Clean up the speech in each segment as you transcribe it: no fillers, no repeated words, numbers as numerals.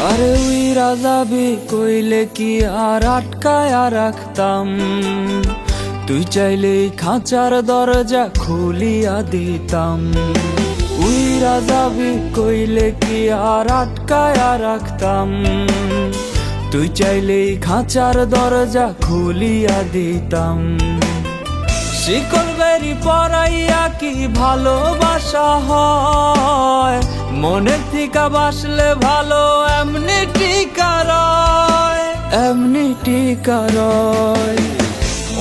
আরে উইরা যাবি কইলে কি আর আটকায়া রাখতাম, তুই চাইলেই খাঁচার দরজা খুলিয়া দিতাম। উইরা যাবি কইলে কি আর আটকায়া রাখতাম, তুই চাইলেই খাঁচার দরজা খুলিয়া দিতাম। শিকল বেরি পরাইয়া কি ভালোবাসা হয়, মনের থিকা বাসলে ভালো এমনি টিকা রয়, এমনি টিকা রয়।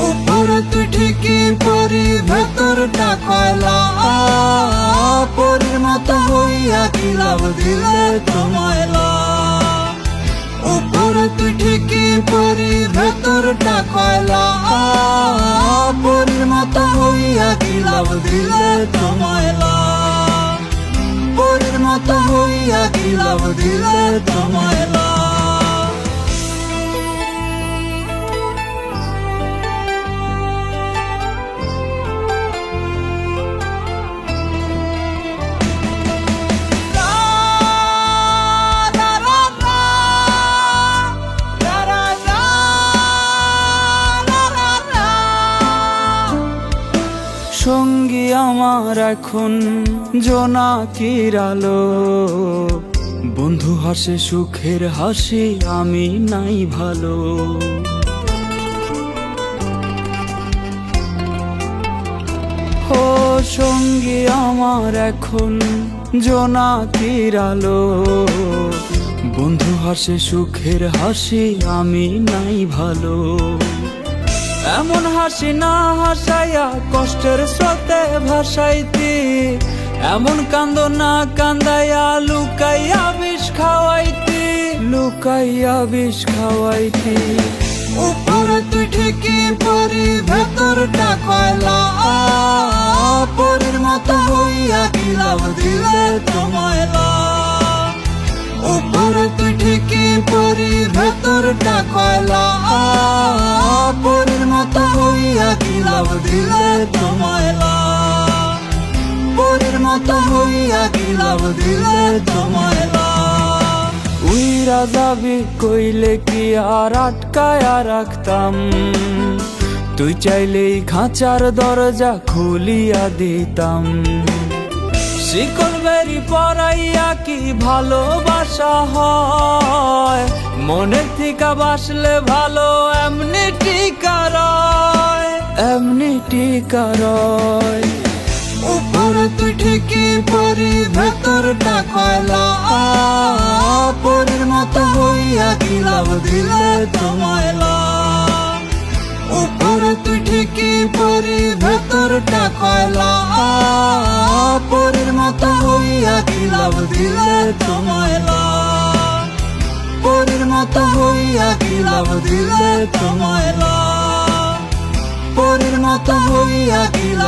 উপরে তুই ঠিকই পরি ভেতরটা কয়লা, পরির মতো হইয়া কি লাভ দিলে তোমায়লা। উপরে তুই ঠিকই পরি ভেতরটা কয়লা, পরির মতো হইয়া কি লাভ দিলে তোমায়লা। পরির মতো হইয়া কি লাভ দিলে তোমায়লা। সঙ্গী আমার এখন জোনাকির আলো, বন্ধু হাসে সুখের হাসি আমি নাই ভালো। ও সঙ্গী আমার এখন জোনাকির আলো, বন্ধু হাসে সুখের হাসি আমি নাই ভালো। এমন হাসি না হাসাইয়া কষ্টের স্রোতে ভাসাইতি, এমন কান্দ না কান্দাইয়া লুকাইয়া বিষ খাওয়াইতি, লুকাইয়া বিষ খাওয়াইতি। উপরে তুই ঠিকই পরি ভেতরটা কয়লা, পরির মতো হইয়া কি লাভ দিলে তোমায়লা। উপরে তুই ঠিকই পরি ভেতরটা কয়লা, পরির মতো হইয়া কি লাভ দিলে তোমায়লা। পরির মতো হইয়া কি লাভ দিলে তোমায়লা। উইরা যাবি কইলে কি আর আটকায়া রাখতাম, তুই চাইলেই খাঁচার দরজা খুলিয়া দিতাম। শিকল বেরি পরাইয়া কি ভালোবাসা হয়, মনের থিকা বাসলে ভালো এমনি টিকা রয়, এমনি টিকা রয়। উপরে তুই ঠিকই পরি ভেতরটা কয়লা, পরির মতো হইয়া কি লাভ দিলে তোমায়লা। উপরে তুই ঠিকই পরি ভেতরটা কয়লা, পরির মতো হইয়া কি লাভ দিলে তোমায়লা। পরির মতো হইয়া কি লাভ দিলে তোমায়লা। পরির মতো হইয়া কি লাভ